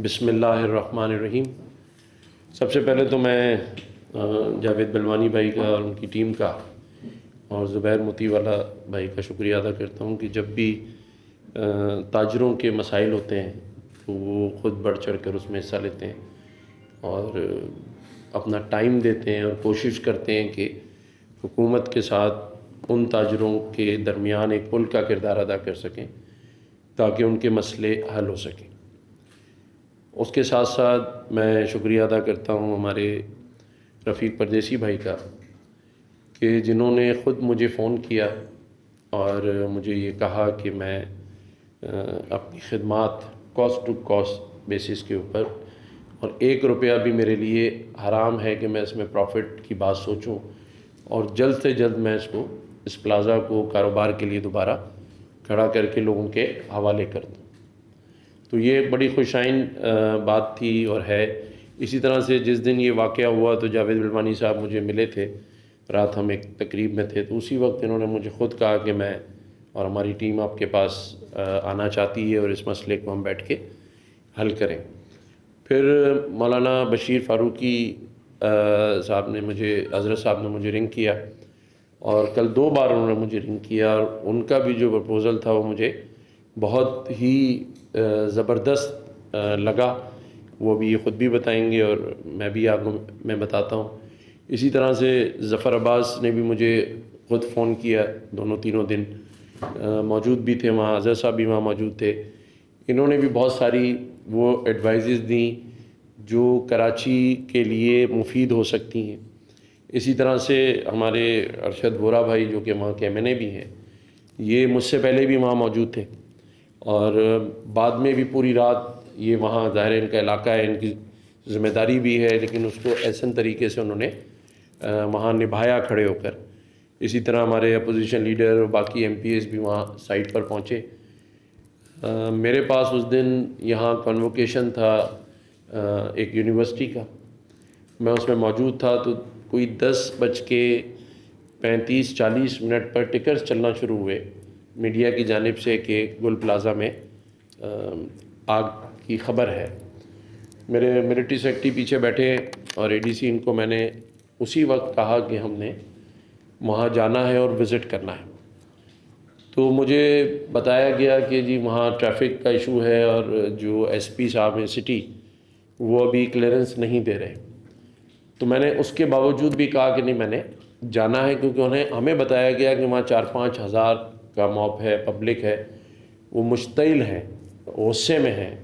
بسم اللہ الرحمن الرحیم۔ سب سے پہلے تو میں جاوید بلوانی بھائی کا اور ان کی ٹیم کا اور زبیر موتی والا بھائی کا شکریہ ادا کرتا ہوں کہ جب بھی تاجروں کے مسائل ہوتے ہیں تو وہ خود بڑھ چڑھ کر اس میں حصہ لیتے ہیں اور اپنا ٹائم دیتے ہیں اور کوشش کرتے ہیں کہ حکومت کے ساتھ ان تاجروں کے درمیان ایک پل کا کردار ادا کر سکیں تاکہ ان کے مسئلے حل ہو سکیں۔ اس کے ساتھ ساتھ میں شکریہ ادا کرتا ہوں ہمارے رفیق پردیسی بھائی کا کہ جنہوں نے خود مجھے فون کیا اور مجھے یہ کہا کہ میں اپنی خدمات کاسٹ ٹو کاسٹ بیسس کے اوپر، اور 1 روپیہ بھی میرے لیے حرام ہے کہ میں اس میں پروفٹ کی بات سوچوں اور جلد سے جلد میں اس پلازا کو کاروبار کے لیے دوبارہ کھڑا کر کے لوگوں کے حوالے کر دوں۔ تو یہ ایک بڑی خوشائن بات تھی اور ہے۔ اسی طرح سے جس دن یہ واقعہ ہوا تو جاوید بلوانی صاحب مجھے ملے تھے، رات ہم ایک تقریب میں تھے، تو اسی وقت انہوں نے مجھے خود کہا کہ میں اور ہماری ٹیم آپ کے پاس آنا چاہتی ہے اور اس مسئلے کو ہم بیٹھ کے حل کریں۔ پھر مولانا بشیر فاروقی صاحب نے حضرت صاحب نے مجھے رنگ کیا اور کل 2 بار انہوں نے مجھے رنگ کیا، اور ان کا بھی جو پرپوزل تھا وہ مجھے بہت ہی زبردست لگا۔ وہ بھی خود بھی بتائیں گے اور میں بھی آپ کو میں بتاتا ہوں۔ اسی طرح سے ظفر عباس نے بھی مجھے خود فون کیا، دونوں تینوں دن موجود بھی تھے وہاں، حضرت صاحب بھی وہاں موجود تھے۔ انہوں نے بھی بہت ساری وہ ایڈوائزز دیں جو کراچی کے لیے مفید ہو سکتی ہیں۔ اسی طرح سے ہمارے ارشد وورا بھائی جو کہ وہاں کے M&A بھی ہیں، یہ مجھ سے پہلے بھی وہاں موجود تھے اور بعد میں بھی پوری رات یہ وہاں، ظاہر ان کا علاقہ ہے، ان کی ذمہ داری بھی ہے، لیکن اس کو احسن طریقے سے انہوں نے وہاں نبھایا کھڑے ہو کر۔ اسی طرح ہمارے اپوزیشن لیڈر اور باقی MPs بھی وہاں سائٹ پر پہنچے۔ میرے پاس اس دن یہاں کنووکیشن تھا ایک یونیورسٹی کا، میں اس میں موجود تھا، تو کوئی 10:35-40 پر ٹکرز چلنا شروع ہوئے میڈیا کی جانب سے کہ گل پلازا میں آگ کی خبر ہے۔ میرے ملٹری سیکرٹری پیچھے بیٹھے اور ADC ان کو میں نے اسی وقت کہا کہ ہم نے وہاں جانا ہے اور وزٹ کرنا ہے۔ تو مجھے بتایا گیا کہ جی وہاں ٹریفک کا ایشو ہے اور جو SP صاحب ہیں سٹی، وہ ابھی کلیئرنس نہیں دے رہے۔ تو میں نے اس کے باوجود بھی کہا کہ نہیں، میں نے جانا ہے، کیونکہ ہمیں بتایا گیا کہ وہاں 4-5 ہزار کا موب ہے، پبلک ہے، وہ مشتعل ہے، غصے میں ہیں۔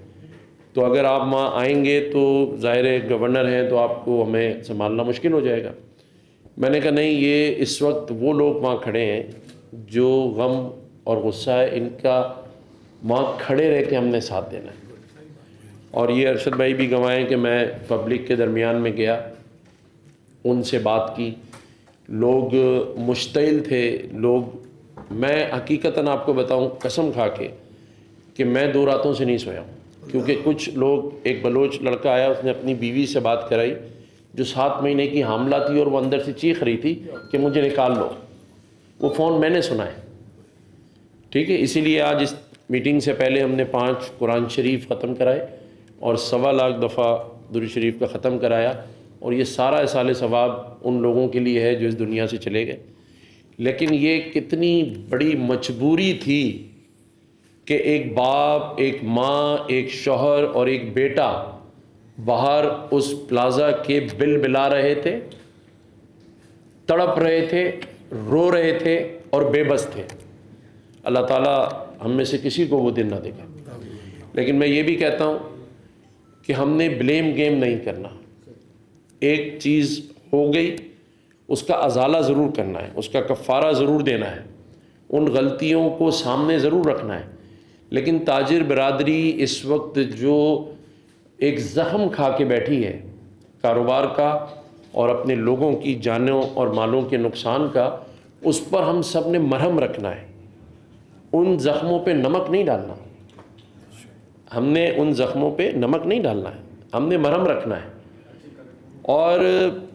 تو اگر آپ وہاں آئیں گے تو ظاہر گورنر ہیں تو آپ کو ہمیں سنبھالنا مشکل ہو جائے گا۔ میں نے کہا نہیں، یہ اس وقت وہ لوگ وہاں کھڑے ہیں جو غم اور غصہ ہے، ان کا وہاں کھڑے رہ کے ہم نے ساتھ دینا ہے۔ اور یہ ارشد بھائی بھی گوائیں کہ میں پبلک کے درمیان میں گیا، ان سے بات کی، لوگ مشتعل تھے، میں حقیقتاً آپ کو بتاؤں قسم کھا کے کہ میں 2 راتوں سے نہیں سویا ہوں، کیونکہ کچھ لوگ، ایک بلوچ لڑکا آیا، اس نے اپنی بیوی سے بات کرائی جو 7 مہینے کی حاملہ تھی، اور وہ اندر سے چیخ رہی تھی کہ مجھے نکال لو۔ وہ فون میں نے سنا ہے، ٹھیک ہے۔ اسی لیے آج اس میٹنگ سے پہلے ہم نے 5 قرآن شریف ختم کرائے اور 1.25 لاکھ دفعہ درود شریف کا ختم کرایا، اور یہ سارا اصال ثواب ان لوگوں کے لیے ہے جو اس دنیا سے چلے گئے۔ لیکن یہ کتنی بڑی مجبوری تھی کہ ایک باپ، ایک ماں، ایک شوہر اور ایک بیٹا باہر اس پلازا کے بل بلا رہے تھے، تڑپ رہے تھے، رو رہے تھے اور بے بس تھے۔ اللہ تعالیٰ ہم میں سے کسی کو وہ دن نہ دکھائے۔ لیکن میں یہ بھی کہتا ہوں کہ ہم نے بلیم گیم نہیں کرنا۔ ایک چیز ہو گئی، اس کا ازالہ ضرور کرنا ہے، اس کا کفارہ ضرور دینا ہے، ان غلطیوں کو سامنے ضرور رکھنا ہے۔ لیکن تاجر برادری اس وقت جو ایک زخم کھا کے بیٹھی ہے کاروبار کا اور اپنے لوگوں کی جانوں اور مالوں کے نقصان کا، اس پر ہم سب نے مرہم رکھنا ہے، ان زخموں پہ نمک نہیں ڈالنا۔ ہم نے ان زخموں پہ نمک نہیں ڈالنا ہے، ہم نے مرہم رکھنا ہے۔ اور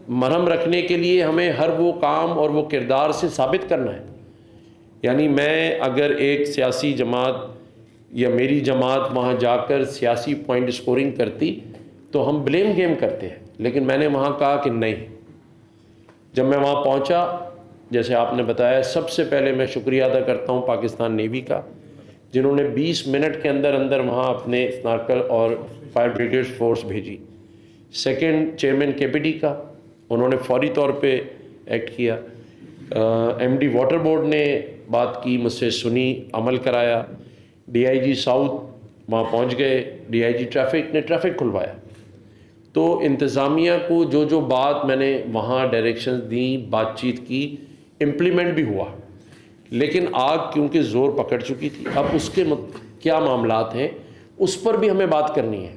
مرہم رکھنے کے لیے ہمیں ہر وہ کام اور وہ کردار سے ثابت کرنا ہے۔ یعنی میں اگر ایک سیاسی جماعت یا میری جماعت وہاں جا کر سیاسی پوائنٹ اسکورنگ کرتی تو ہم بلیم گیم کرتے ہیں، لیکن میں نے وہاں کہا کہ نہیں. جب میں وہاں پہنچا، جیسے آپ نے بتایا، سب سے پہلے میں شکریہ ادا کرتا ہوں پاکستان نیوی کا، جنہوں نے 20 منٹ کے اندر اندر وہاں اپنے اسنارکل اور فائر بریگیڈ فورس بھیجی. سیکنڈ، چیئرمین کے پی ڈی کا، انہوں نے فوری طور پہ ایکٹ کیا. ایم ڈی واٹر بورڈ نے بات کی، مجھ سے سنی، عمل کرایا. ڈی آئی جی ساؤتھ وہاں پہنچ گئے، ڈی آئی جی ٹریفک نے ٹریفک کھلوایا. تو انتظامیہ کو جو بات میں نے وہاں ڈائریکشنز دیں، بات چیت کی، امپلیمنٹ بھی ہوا. لیکن آگ کیونکہ زور پکڑ چکی تھی، اب اس کے کیا معاملات ہیں اس پر بھی ہمیں بات کرنی ہے.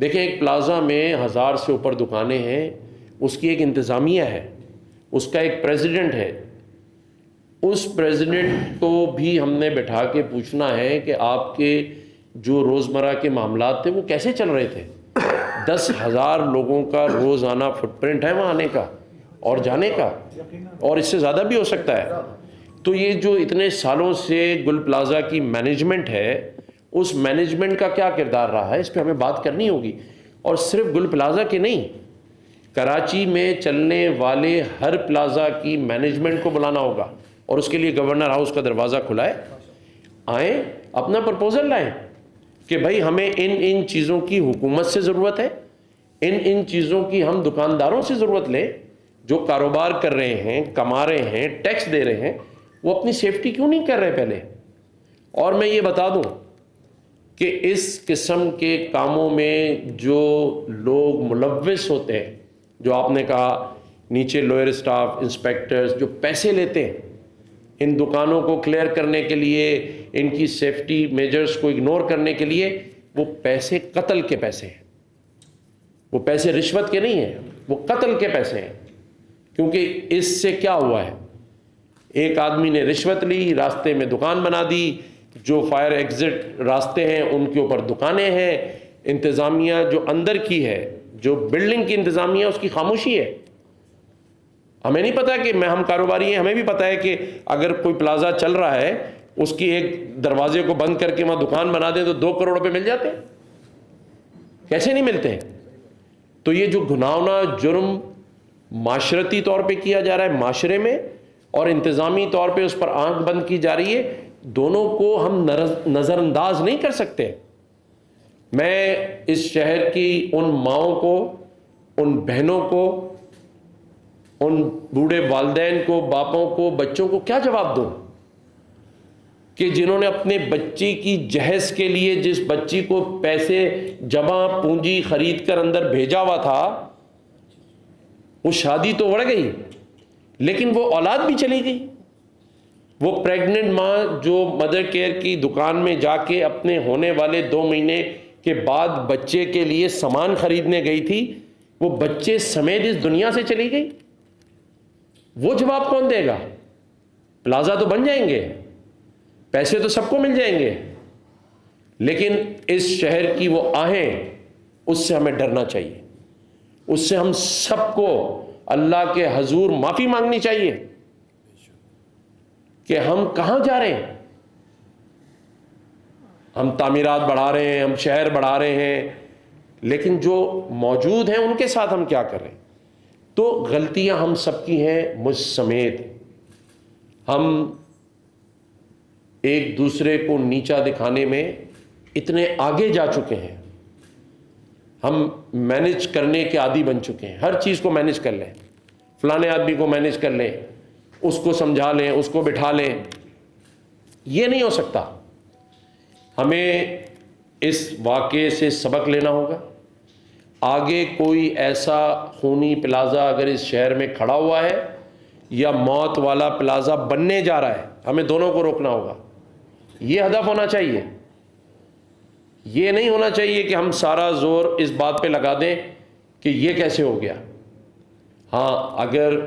دیکھیں، ایک پلازا میں 1000 سے اوپر دکانیں ہیں، اس کی ایک انتظامیہ ہے، اس کا ایک پریزیڈنٹ ہے. اس پریزیڈنٹ کو بھی ہم نے بٹھا کے پوچھنا ہے کہ آپ کے جو روزمرہ کے معاملات تھے وہ کیسے چل رہے تھے. 10,000 لوگوں کا روزانہ فٹ پرنٹ ہے وہاں آنے کا اور جانے کا، اور اس سے زیادہ بھی ہو سکتا ہے. تو یہ جو اتنے سالوں سے گل پلازا کی مینجمنٹ ہے، اس مینجمنٹ کا کیا کردار رہا ہے، اس پہ ہمیں بات کرنی ہوگی. اور صرف گل پلازا کے نہیں، کراچی میں چلنے والے ہر پلازا کی مینجمنٹ کو بلانا ہوگا، اور اس کے لیے گورنر ہاؤس کا دروازہ کھلا ہے. آئیں، اپنا پرپوزل لائیں کہ بھائی ہمیں ان چیزوں کی حکومت سے ضرورت ہے، ان چیزوں کی ہم دکانداروں سے ضرورت لیں جو کاروبار کر رہے ہیں، کما رہے ہیں، ٹیکس دے رہے ہیں. وہ اپنی سیفٹی کیوں نہیں کر رہے پہلے؟ اور میں یہ بتا دوں کہ اس قسم کے کاموں میں جو لوگ ملوث ہوتے ہیں، جو آپ نے کہا نیچے لوئر اسٹاف، انسپیکٹرز جو پیسے لیتے ہیں ان دکانوں کو کلیئر کرنے کے لیے، ان کی سیفٹی میجرز کو اگنور کرنے کے لیے، وہ پیسے قتل کے پیسے ہیں. وہ پیسے رشوت کے نہیں ہیں، وہ قتل کے پیسے ہیں. کیونکہ اس سے کیا ہوا ہے، ایک آدمی نے رشوت لی، راستے میں دکان بنا دی، جو فائر ایگزٹ راستے ہیں ان کے اوپر دکانیں ہیں. انتظامیہ جو اندر کی ہے، جو بلڈنگ کی انتظامیہ، اس کی خاموشی ہے. ہمیں نہیں پتا کہ ہم کاروباری ہیں، ہمیں بھی پتا ہے کہ اگر کوئی پلازا چل رہا ہے، اس کی ایک دروازے کو بند کر کے وہاں دکان بنا دیں تو 2 کروڑ روپے مل جاتے ہیں. کیسے نہیں ملتے ہیں؟ تو یہ جو گناہونا جرم معاشرتی طور پہ کیا جا رہا ہے معاشرے میں، اور انتظامی طور پہ اس پر آنکھ بند کی جا رہی ہے، دونوں کو ہم نظر انداز نہیں کر سکتے. میں اس شہر کی ان ماؤں کو، ان بہنوں کو، ان بوڑھے والدین کو، باپوں کو، بچوں کو کیا جواب دوں کہ جنہوں نے اپنے بچی کی جہیز کے لیے، جس بچی کو پیسے جمع پونجی خرید کر اندر بھیجا ہوا تھا، وہ شادی تو اڑ گئی لیکن وہ اولاد بھی چلی گئی. وہ پریگننٹ ماں جو مدر کیئر کی دکان میں جا کے اپنے ہونے والے 2 مہینے کے بعد بچے کے لیے سامان خریدنے گئی تھی، وہ بچے سمیت اس دنیا سے چلی گئی. وہ جواب کون دے گا؟ پلازا تو بن جائیں گے، پیسے تو سب کو مل جائیں گے، لیکن اس شہر کی وہ آہیں، اس سے ہمیں ڈرنا چاہیے. اس سے ہم سب کو اللہ کے حضور معافی مانگنی چاہیے کہ ہم کہاں جا رہے ہیں. ہم تعمیرات بڑھا رہے ہیں، ہم شہر بڑھا رہے ہیں، لیکن جو موجود ہیں ان کے ساتھ ہم کیا کر رہے ہیں؟ تو غلطیاں ہم سب کی ہیں، مجھ سمیت. ہم ایک دوسرے کو نیچا دکھانے میں اتنے آگے جا چکے ہیں، ہم مینج کرنے کے عادی بن چکے ہیں. ہر چیز کو مینج کر لیں، فلانے آدمی کو مینج کر لیں، اس کو سمجھا لیں، اس کو بٹھا لیں. یہ نہیں ہو سکتا. ہمیں اس واقعے سے سبق لینا ہوگا. آگے کوئی ایسا خونی پلازا اگر اس شہر میں کھڑا ہوا ہے یا موت والا پلازا بننے جا رہا ہے، ہمیں دونوں کو روکنا ہوگا. یہ ہدف ہونا چاہیے. یہ نہیں ہونا چاہیے کہ ہم سارا زور اس بات پہ لگا دیں کہ یہ کیسے ہو گیا. ہاں، اگر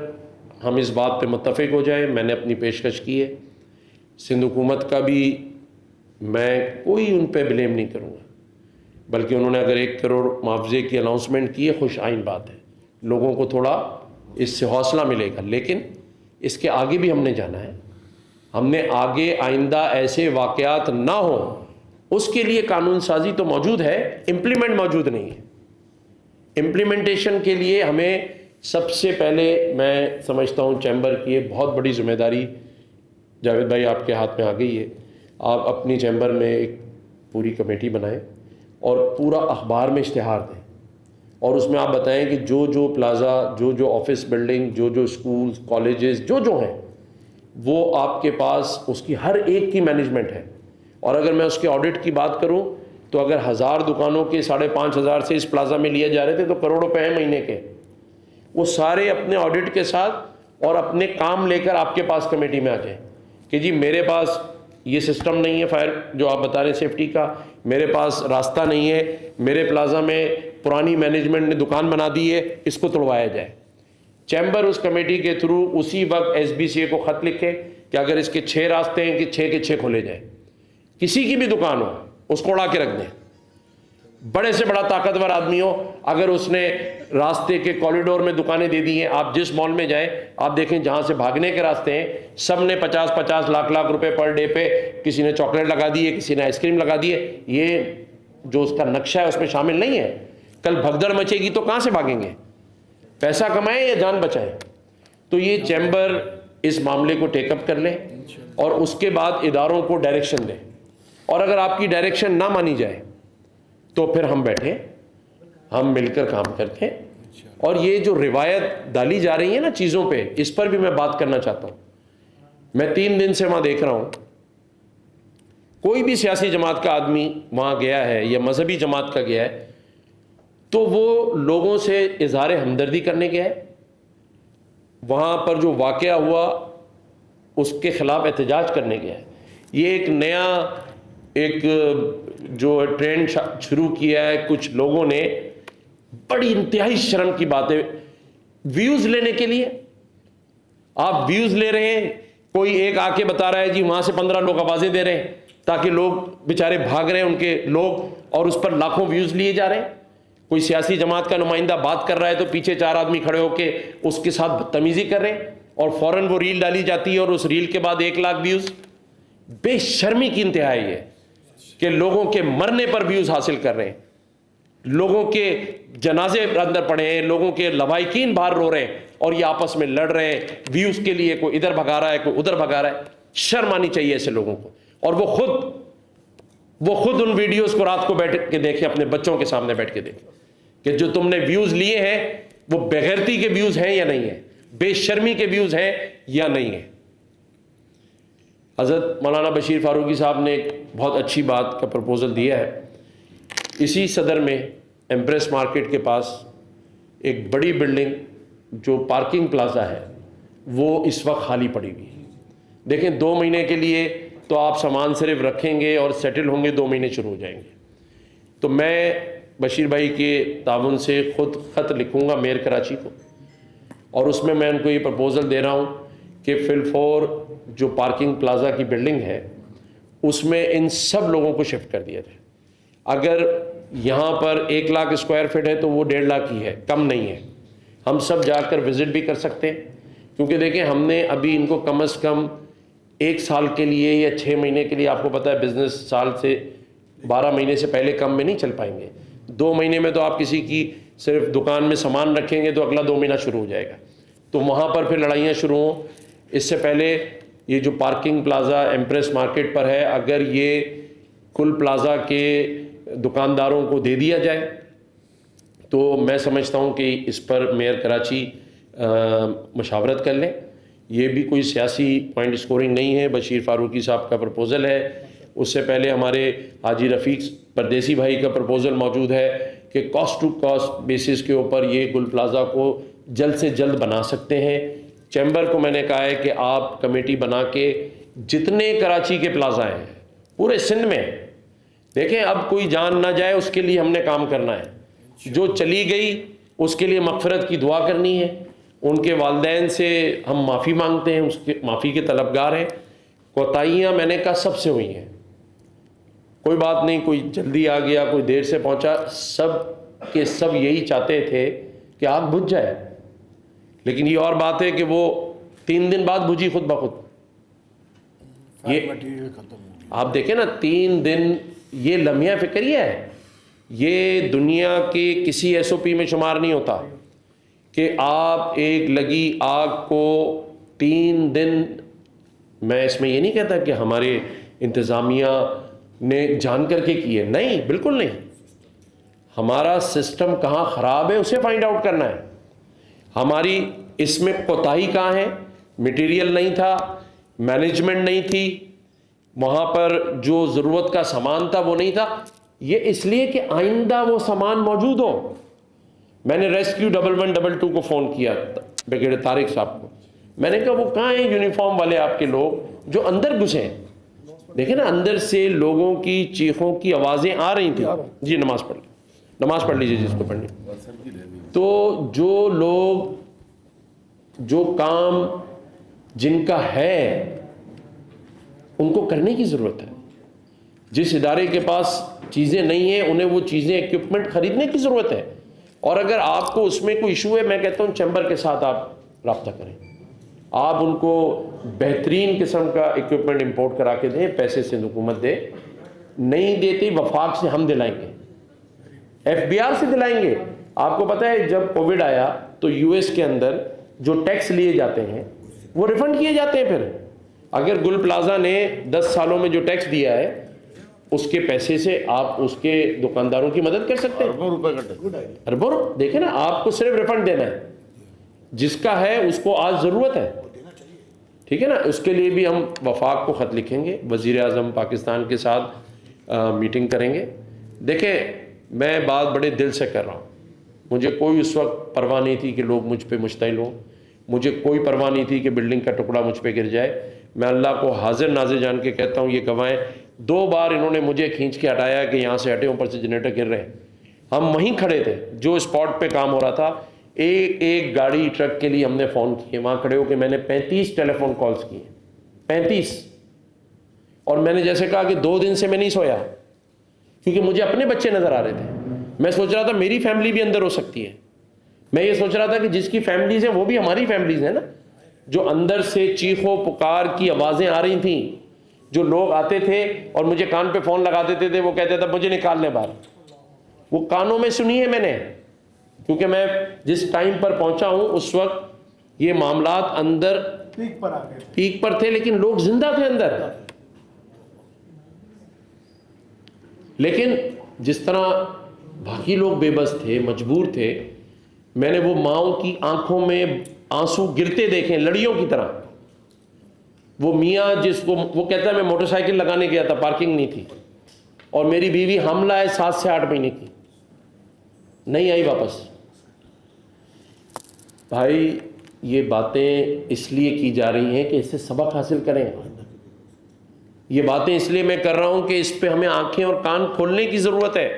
ہم اس بات پہ متفق ہو جائیں، میں نے اپنی پیشکش کی ہے، سندھ حکومت کا بھی میں کوئی ان پہ بلیم نہیں کروں گا، بلکہ انہوں نے اگر 1 کروڑ معاوضے کی اناؤنسمنٹ کی ہے، خوش آئند بات ہے، لوگوں کو تھوڑا اس سے حوصلہ ملے گا. لیکن اس کے آگے بھی ہم نے جانا ہے. ہم نے آگے آئندہ ایسے واقعات نہ ہوں اس کے لیے قانون سازی تو موجود ہے، امپلیمنٹ موجود نہیں ہے. امپلیمنٹیشن کے لیے ہمیں سب سے پہلے میں سمجھتا ہوں چیمبر کی ایک بہت بڑی ذمہ داری جاوید بھائی آپ کے ہاتھ میں آ گئی ہے. آپ اپنی چیمبر میں ایک پوری کمیٹی بنائیں اور پورا اخبار میں اشتہار دیں، اور اس میں آپ بتائیں کہ جو پلازا، جو آفس بلڈنگ، جو اسکولز، کالجز جو ہیں، وہ آپ کے پاس اس کی ہر ایک کی مینجمنٹ ہے. اور اگر میں اس کے آڈٹ کی بات کروں تو اگر 1000 دکانوں کے 5,500 سے اس پلازا میں لیے جا رہے تھے تو کروڑ روپے ہیں مہینے کے. وہ سارے اپنے آڈٹ کے ساتھ اور اپنے کام لے کر آپ کے پاس کمیٹی میں آ جائیں کہ جی میرے پاس یہ سسٹم نہیں ہے فائر جو آپ بتا رہے ہیں سیفٹی کا، میرے پاس راستہ نہیں ہے، میرے پلازا میں پرانی مینجمنٹ نے دکان بنا دی ہے، اس کو توڑوایا جائے. چیمبر اس کمیٹی کے تھرو اسی وقت ایس بی سی اے کو خط لکھے کہ اگر اس کے 6 راستے ہیں کہ 6 کے 6 کھولے جائیں، کسی کی بھی دکان ہو اس کو اڑا کے رکھ دیں. بڑے سے بڑا طاقتور آدمی ہو، اگر اس نے راستے کے کوریڈور میں دکانیں دے دی ہیں، آپ جس مال میں جائیں آپ دیکھیں جہاں سے بھاگنے کے راستے ہیں سب نے 50 لاکھ روپے پر ڈے پہ، کسی نے چاکلیٹ لگا دی ہے، کسی نے آئس کریم لگا دی ہے. یہ جو اس کا نقشہ ہے اس میں شامل نہیں ہے. کل بھگدڑ مچے گی تو کہاں سے بھاگیں گے؟ پیسہ کمائیں یا جان بچائیں؟ تو یہ چیمبر اس معاملے کو ٹیک اپ کر لے اور اس کے بعد اداروں کو ڈائریکشن دے، اور اگر آپ کی ڈائریکشن نہ مانی جائے تو پھر ہم بیٹھیں، ہم مل کر کام کرتے ہیں. اور یہ جو روایت ڈالی جا رہی ہے نا چیزوں پہ، اس پر بھی میں بات کرنا چاہتا ہوں. میں 3 دن سے وہاں دیکھ رہا ہوں، کوئی بھی سیاسی جماعت کا آدمی وہاں گیا ہے یا مذہبی جماعت کا گیا ہے تو وہ لوگوں سے اظہار ہمدردی کرنے گیا ہے، وہاں پر جو واقعہ ہوا اس کے خلاف احتجاج کرنے گیا ہے. یہ ایک نیا جو ٹرینڈ شروع کیا ہے کچھ لوگوں نے، بڑی انتہائی شرم کی بات ہے. ویوز لینے کے لیے آپ ویوز لے رہے ہیں، کوئی ایک آ کے بتا رہا ہے جی وہاں سے 15 لوگ آوازیں دے رہے ہیں تاکہ لوگ بیچارے بھاگ رہے ہیں ان کے لوگ، اور اس پر لاکھوں ویوز لیے جا رہے ہیں. کوئی سیاسی جماعت کا نمائندہ بات کر رہا ہے تو پیچھے 4 آدمی کھڑے ہو کے اس کے ساتھ بدتمیزی کر رہے ہیں، اور فوراً وہ ریل ڈالی جاتی ہے اور اس ریل کے بعد 1 لاکھ ویوز. بے شرمی کی انتہا ہے کہ لوگوں کے مرنے پر ویوز حاصل کر رہے ہیں، لوگوں کے جنازے اندر پڑے ہیں، لوگوں کے لوائقین باہر رو رہے ہیں، اور یہ آپس میں لڑ رہے ہیں ویوز کے لیے. کوئی ادھر بھگا رہا ہے، کوئی ادھر بھگا رہا ہے. شرم آنی چاہیے ایسے لوگوں کو. اور وہ خود ان ویڈیوز کو رات کو بیٹھ کے دیکھیں، اپنے بچوں کے سامنے بیٹھ کے دیکھیں کہ جو تم نے ویوز لیے ہیں وہ بغیرتی کے ویوز ہیں یا نہیں ہیں، بے شرمی کے ویوز ہیں یا نہیں ہیں. حضرت مولانا بشیر فاروقی صاحب نے ایک بہت اچھی بات کا پرپوزل دیا ہے. اسی صدر میں ایمپریس مارکیٹ کے پاس ایک بڑی بلڈنگ جو پارکنگ پلازا ہے وہ اس وقت خالی پڑی ہوئی ہے. دیکھیں 2 مہینے کے لیے تو آپ سامان صرف رکھیں گے اور سیٹل ہوں گے، 2 مہینے شروع ہو جائیں گے. تو میں بشیر بھائی کے تعاون سے خود خط لکھوں گا میئر کراچی کو، اور اس میں ان کو یہ پرپوزل دے رہا ہوں کہ فی الفور جو پارکنگ پلازا کی بلڈنگ ہے اس میں ان سب لوگوں کو شفٹ کر دیا جائے. اگر یہاں پر 1 لاکھ اسکوائر فٹ ہے تو وہ 1.5 لاکھ ہی ہے، کم نہیں ہے. ہم سب جا کر وزٹ بھی کر سکتے ہیں، کیونکہ دیکھیں ہم نے ابھی ان کو کم از کم 1 سال کے لیے یا 6 مہینے کے لیے، آپ کو پتہ ہے بزنس سال سے 12 مہینے سے پہلے کم میں نہیں چل پائیں گے. 2 مہینے میں تو آپ کسی کی صرف دکان میں سامان رکھیں گے تو اگلا 2 مہینہ شروع ہو جائے گا، تو وہاں پر پھر لڑائیاں شروع ہوں. اس سے پہلے یہ جو پارکنگ پلازا ایمپریس مارکیٹ پر ہے، اگر یہ کل پلازا کے دکانداروں کو دے دیا جائے تو میں سمجھتا ہوں کہ اس پر میئر کراچی مشاورت کر لیں. یہ بھی کوئی سیاسی پوائنٹ اسکورنگ نہیں ہے، بشیر فاروقی صاحب کا پرپوزل ہے. اس سے پہلے ہمارے حاجی رفیق پردیسی بھائی کا پرپوزل موجود ہے کہ کاسٹ ٹو کاسٹ بیسس کے اوپر یہ گل پلازا کو جلد سے جلد بنا سکتے ہیں. چیمبر کو میں نے کہا ہے کہ آپ کمیٹی بنا کے جتنے کراچی کے پلازا ہیں پورے سندھ میں، دیکھیں اب کوئی جان نہ جائے اس کے لیے ہم نے کام کرنا ہے. جو چلی گئی اس کے لیے مغفرت کی دعا کرنی ہے. ان کے والدین سے ہم معافی مانگتے ہیں، اس کے معافی کے طلبگار ہیں. کوتاہیاں میں نے کہا سب سے ہوئی ہیں، کوئی بات نہیں، کوئی جلدی آ گیا، کوئی دیر سے پہنچا، سب کے سب یہی چاہتے تھے کہ آگ بجھ جائے. لیکن یہ اور بات ہے کہ وہ 3 دن بعد بجھی خود بخود. یہ آپ دیکھیں نا 3 دن یہ لمحہ فکریہ ہے، یہ دنیا کے کسی ایس او پی میں شمار نہیں ہوتا کہ آپ ایک لگی آگ کو 3 دن، میں اس میں یہ نہیں کہتا کہ ہمارے انتظامیہ نے جان کر کے کی ہے، نہیں، بالکل نہیں، ہمارا سسٹم کہاں خراب ہے اسے فائنڈ آؤٹ کرنا ہے، ہماری اس میں کوتاہی کہاں ہے، مٹیریل نہیں تھا، مینجمنٹ نہیں تھی، وہاں پر جو ضرورت کا سامان تھا وہ نہیں تھا، یہ اس لیے کہ آئندہ وہ سامان موجود ہو۔ میں نے ریسکیو 1112 کو فون کیا، بریگیڈیئر طارق صاحب کو، میں نے کہا وہ کہاں ہیں یونیفارم والے آپ کے لوگ جو اندر گھسے ہیں؟ دیکھیں نا اندر سے لوگوں کی چیخوں کی آوازیں آ رہی تھیں، جی نماز پڑھ لیجیے جس کو پڑھنی۔ تو جو لوگ، جو کام جن کا ہے ان کو کرنے کی ضرورت ہے، جس ادارے کے پاس چیزیں نہیں ہیں انہیں وہ چیزیں ایکوپمنٹ خریدنے کی ضرورت ہے، اور اگر آپ کو اس میں کوئی ایشو ہے، میں کہتا ہوں چیمبر کے ساتھ آپ رابطہ کریں، آپ ان کو بہترین قسم کا ایکوپمنٹ امپورٹ کرا کے دیں، پیسے سے حکومت دے، نہیں دیتی وفاق سے ہم دلائیں گے، FBR سے دلائیں گے۔ آپ کو پتہ ہے جب کووڈ آیا تو US کے اندر جو ٹیکس لیے جاتے ہیں وہ ریفنڈ کیے جاتے ہیں، پھر اگر گل پلازا نے 10 سالوں میں جو ٹیکس دیا ہے اس کے پیسے سے آپ اس کے دکانداروں کی مدد کر سکتے ہیں، اربوں، دیکھیں نا، آپ کو صرف ریفنڈ دینا ہے، جس کا ہے اس کو آج ضرورت ہے، ٹھیک ہے نا۔ اس کے لیے بھی ہم وفاق کو خط لکھیں گے، وزیر اعظم پاکستان کے ساتھ میٹنگ کریں گے۔ دیکھیں میں بات بڑے دل سے کر رہا ہوں، مجھے کوئی اس وقت پرواہ نہیں تھی کہ لوگ مجھ پہ مشتعل ہوں، مجھے کوئی پرواہ نہیں تھی کہ بلڈنگ کا ٹکڑا مجھ پہ گر جائے۔ میں اللہ کو حاضر ناظر جان کے کہتا ہوں، یہ گواہیں 2 بار انہوں نے مجھے کھینچ کے ہٹایا کہ یہاں سے ہٹے، اوپر سے جنریٹر گر رہے ہیں، ہم وہیں کھڑے تھے جو اسپاٹ پہ کام ہو رہا تھا، ایک گاڑی ٹرک کے لیے ہم نے فون کیے، وہاں کھڑے ہو کے میں نے 35 ٹیلی فون کالز کیے، 35، اور میں نے جیسے کہا کہ 2 دن سے میں نہیں سویا کیونکہ مجھے اپنے بچے نظر آ رہے تھے، میں سوچ رہا تھا میری فیملی بھی اندر ہو سکتی ہے، میں یہ سوچ رہا تھا کہ جس کی فیملیز ہیں وہ بھی ہماری فیملیز ہیں نا، جو اندر سے چیخ و پکار کی آوازیں آ رہی تھیں، جو لوگ آتے تھے اور مجھے کان پہ فون لگا دیتے تھے، وہ کہتے تھے مجھے نکال لیں باہر، وہ کانوں میں سنی ہے میں نے، کیونکہ میں جس ٹائم پر پہنچا ہوں اس وقت یہ معاملات اندر پیک پر تھے، لیکن لوگ زندہ تھے اندر۔ لیکن جس طرح باقی لوگ بے بس تھے، مجبور تھے، میں نے وہ ماؤں کی آنکھوں میں آنسو گرتے دیکھیں لڑیوں کی طرح۔ وہ میاں جس کو وہ کہتا ہے میں موٹر سائیکل لگانے گیا تھا، پارکنگ نہیں تھی، اور میری بیوی حاملہ ہے 7 سے 8 مہینے کی، نہیں آئی واپس۔ بھائی یہ باتیں اس لیے کی جا رہی ہیں کہ اس سے سبق حاصل کریں، یہ باتیں اس لیے میں کر رہا ہوں کہ اس پہ ہمیں آنکھیں اور کان کھولنے کی ضرورت ہے،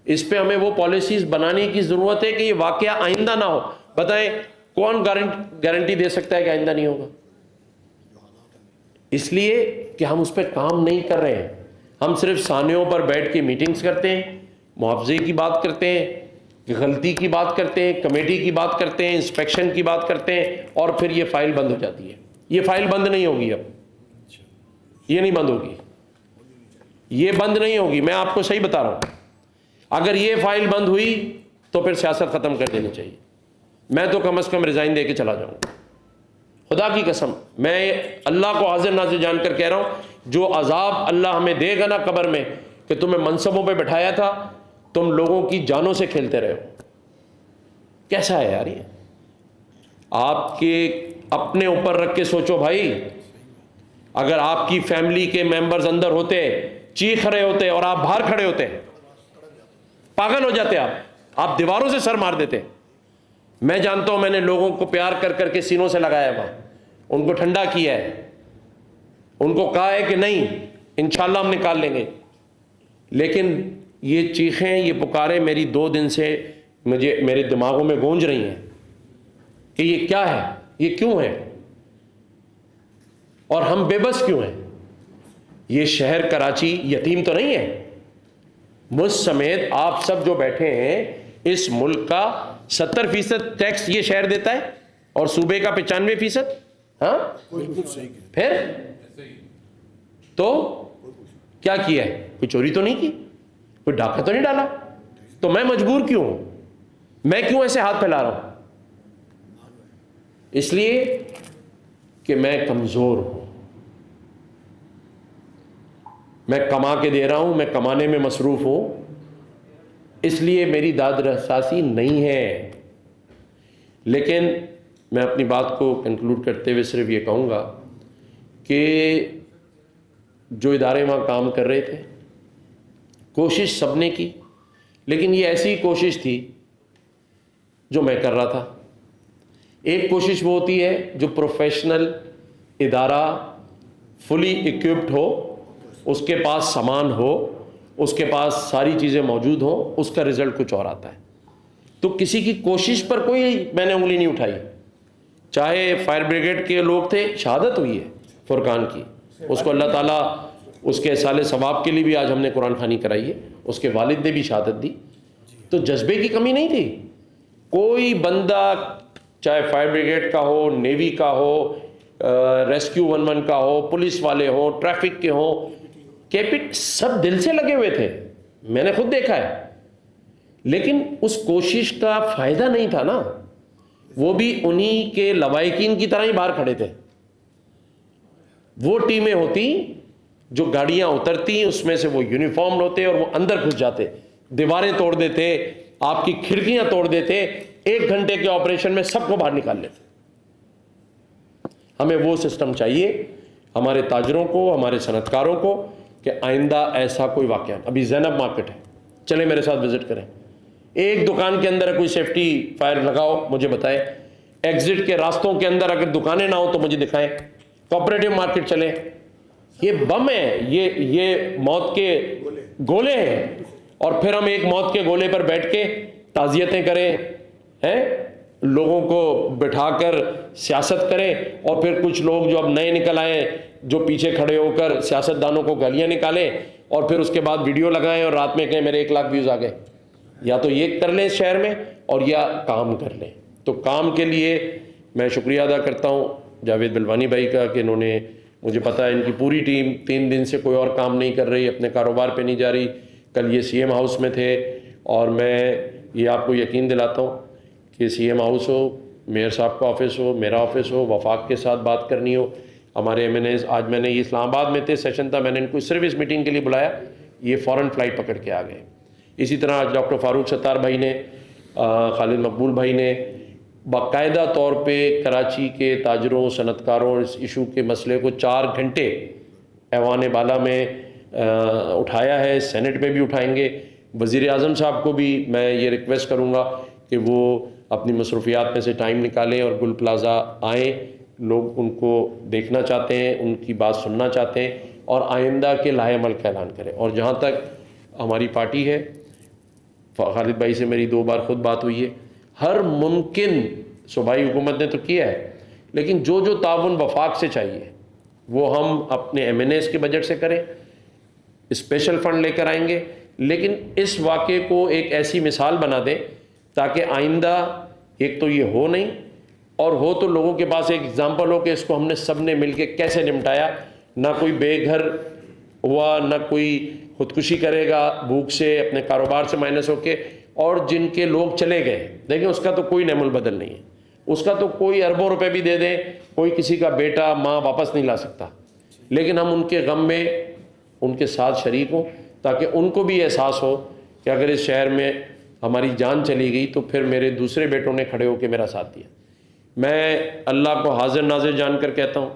اس پہ ہمیں وہ پالیسیز بنانے کی ضرورت ہے کہ یہ واقعہ آئندہ نہ ہو۔ بتائیں کون گارنٹی دے سکتا ہے کہ آئندہ نہیں ہوگا؟ اس لیے کہ ہم اس پہ کام نہیں کر رہے ہیں، ہم صرف سانحوں پر بیٹھ کے میٹنگز کرتے ہیں، معاوضے کی بات کرتے ہیں، غلطی کی بات کرتے ہیں، کمیٹی کی بات کرتے ہیں، انسپیکشن کی بات کرتے ہیں، اور پھر یہ فائل بند ہو جاتی ہے۔ یہ فائل بند نہیں ہوگی، اب یہ نہیں بند ہوگی، یہ بند نہیں ہوگی، میں آپ کو صحیح بتا رہا ہوں۔ اگر یہ فائل بند ہوئی تو پھر سیاست ختم کر دینی چاہیے، میں تو کم از کم ریزائن دے کے چلا جاؤں گا، خدا کی قسم۔ میں اللہ کو حاضر ناظر جان کر کہہ رہا ہوں، جو عذاب اللہ ہمیں دے گا نا قبر میں، کہ تمہیں منصبوں پہ بٹھایا تھا، تم لوگوں کی جانوں سے کھیلتے رہے ہو، کیسا ہے یار یہ؟ آپ کے اپنے اوپر رکھ کے سوچو بھائی، اگر آپ کی فیملی کے ممبرز اندر ہوتے، چیخ رہے ہوتے اور آپ باہر کھڑے ہوتے، پاگل ہو جاتے، آپ دیواروں سے سر مار دیتے۔ میں جانتا ہوں، میں نے لوگوں کو پیار کر کر کے سینوں سے لگایا ہوا، ان کو ٹھنڈا کیا ہے، ان کو کہا ہے کہ نہیں انشاءاللہ ہم نکال لیں گے، لیکن یہ چیخیں، یہ پکاریں میری 2 دن سے میرے دماغوں میں گونج رہی ہیں کہ یہ کیا ہے، یہ کیوں ہے، اور ہم بے بس کیوں ہیں؟ یہ شہر کراچی یتیم تو نہیں ہے، مجھ سمیت آپ سب جو بیٹھے ہیں، اس ملک کا 70% ٹیکس یہ شہر دیتا ہے اور صوبے کا 95%۔ ہاں پھر تو کیا کیا ہے؟ کوئی چوری تو نہیں کی، کوئی ڈاکہ تو نہیں ڈالا، تو میں مجبور کیوں ہوں؟ میں کیوں ایسے ہاتھ پھیلا رہا ہوں؟ اس لیے کہ میں کمزور ہوں، میں کما کے دے رہا ہوں، میں کمانے میں مصروف ہوں، اس لیے میری داد رساسی نہیں ہے۔ لیکن میں اپنی بات کو کنکلوڈ کرتے ہوئے صرف یہ کہوں گا کہ جو ادارے وہاں کام کر رہے تھے، کوشش سب نے کی، لیکن یہ ایسی کوشش تھی جو میں کر رہا تھا۔ ایک کوشش وہ ہوتی ہے جو پروفیشنل ادارہ فلی ایکوپڈ ہو، اس کے پاس سامان ہو، اس کے پاس ساری چیزیں موجود ہوں، اس کا رزلٹ کچھ اور آتا ہے۔ تو کسی کی کوشش پر کوئی میں نے انگلی نہیں اٹھائی، چاہے فائر بریگیڈ کے لوگ تھے، شہادت ہوئی ہے فرقان کی، اس کو اللہ تعالیٰ اس کے احصال ثواب کے لیے بھی آج ہم نے قرآن خوانی کرائی ہے، اس کے والد نے بھی شہادت دی، تو جذبے کی کمی نہیں تھی۔ کوئی بندہ چاہے فائر بریگیڈ کا ہو، نیوی کا ہو، ریسکیو 11 کا ہو، پولیس والے ہوں، ٹریفک کے ہوں، کیپٹ، سب دل سے لگے ہوئے تھے، میں نے خود دیکھا ہے، لیکن اس کوشش کا فائدہ نہیں تھا نا، وہ بھی انہی کے لوائقین کی طرح ہی باہر کھڑے تھے۔ وہ ٹیمیں ہوتی جو گاڑیاں اترتی، اس میں سے وہ یونیفارم ہوتے اور وہ اندر گھس جاتے، دیواریں توڑ دیتے، آپ کی کھڑکیاں توڑ دیتے، 1 گھنٹے کے آپریشن میں سب کو باہر نکال لیتے۔ ہمیں وہ سسٹم چاہیے ہمارے تاجروں کو، ہمارے صنعت کاروں کو، کہ آئندہ ایسا کوئی واقعہ نہیں۔ ابھی زینب مارکیٹ ہے، چلیں میرے ساتھ وزٹ کریں، ایک دکان کے اندر کوئی سیفٹی فائر لگاؤ، مجھے بتائیں، ایگزٹ کے راستوں کے اندر اگر دکانیں نہ ہوں تو مجھے دکھائیں، کوآپریٹو مارکیٹ چلیں، یہ بم ہے، یہ موت کے گولے ہیں، اور پھر ہم ایک موت کے گولے پر بیٹھ کے تعزیتیں کریں، لوگوں کو بٹھا کر سیاست کریں، اور پھر کچھ لوگ جو اب نئے نکل آئے جو پیچھے کھڑے ہو کر سیاستدانوں کو گالیاں نکالیں، اور پھر اس کے بعد ویڈیو لگائیں اور رات میں کہیں میرے 1 لاکھ ویوز آ گئے۔ یا تو یہ کر لیں اس شہر میں، اور یا کام کر لیں۔ تو کام کے لیے میں شکریہ ادا کرتا ہوں جاوید بلوانی بھائی کا، کہ انہوں نے، مجھے پتا ہے ان کی پوری ٹیم 3 دن سے کوئی اور کام نہیں کر رہی، اپنے کاروبار پہ نہیں جا رہی، کل یہ سی ایم ہاؤس میں تھے، اور میں یہ آپ کو یقین دلاتا ہوں کہ سی ایم ہاؤس ہو، میئر صاحب کا آفس ہو، میرا آفس ہو، وفاق کے ساتھ بات کرنی ہو، ہمارے ایم این ایز، آج میں نے یہ اسلام آباد میں تھے، سیشن تھا، میں نے ان کو صرف اس میٹنگ کے لیے بلایا، یہ فوراً فلائٹ پکڑ کے آ گئے۔ اسی طرح آج ڈاکٹر فاروق ستار بھائی نے، خالد مقبول بھائی نے باقاعدہ طور پہ کراچی کے تاجروں، صنعت کاروں، اس ایشو کے مسئلے کو 4 گھنٹے ایوان بالا میں اٹھایا ہے، سینٹ میں بھی اٹھائیں گے۔ وزیر اعظم صاحب کو بھی میں یہ ریکویسٹ کروں گا کہ وہ اپنی مصروفیات میں سے ٹائم نکالیں اور گل پلازا آئیں، لوگ ان کو دیکھنا چاہتے ہیں، ان کی بات سننا چاہتے ہیں، اور آئندہ کے لائحہ عمل کا اعلان کریں۔ اور جہاں تک ہماری پارٹی ہے، خالد بھائی سے میری 2 بار خود بات ہوئی ہے، ہر ممکن صوبائی حکومت نے تو کیا ہے، لیکن جو تعاون وفاق سے چاہیے وہ ہم اپنے ایم این ایز کے بجٹ سے کریں، اسپیشل فنڈ لے کر آئیں گے، لیکن اس واقعے کو ایک ایسی مثال بنا دیں تاکہ آئندہ ایک تو یہ ہو نہیں، اور ہو تو لوگوں کے پاس ایک اگزامپل ہو کہ اس کو ہم نے سب نے مل کے کیسے نمٹایا، نہ کوئی بے گھر ہوا، نہ کوئی خودکشی کرے گا بھوک سے، اپنے کاروبار سے مائنس ہو کے، اور جن کے لوگ چلے گئے، دیکھیں اس کا تو کوئی نعم البدل نہیں ہے، اس کا تو کوئی اربوں روپے بھی دے دیں، کوئی کسی کا بیٹا ماں واپس نہیں لا سکتا، لیکن ہم ان کے غم میں ان کے ساتھ شریک ہوں، تاکہ ان کو بھی احساس ہو کہ اگر اس شہر میں ہماری جان چلی گئی تو پھر میرے دوسرے بیٹوں نے کھڑے ہو کے میرا ساتھ دیا۔ میں اللہ کو حاضر ناظر جان کر کہتا ہوں،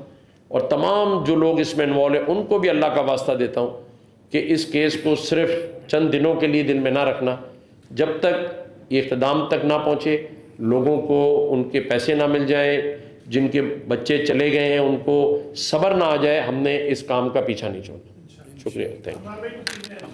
اور تمام جو لوگ اس میں انوالو ہیں ان کو بھی اللہ کا واسطہ دیتا ہوں کہ اس کیس کو صرف چند دنوں کے لیے دل میں نہ رکھنا، جب تک یہ اقتدام تک نہ پہنچے، لوگوں کو ان کے پیسے نہ مل جائیں، جن کے بچے چلے گئے ہیں ان کو صبر نہ آ جائے، ہم نے اس کام کا پیچھا نہیں چھوڑنا۔ شکریہ، تھینک یو۔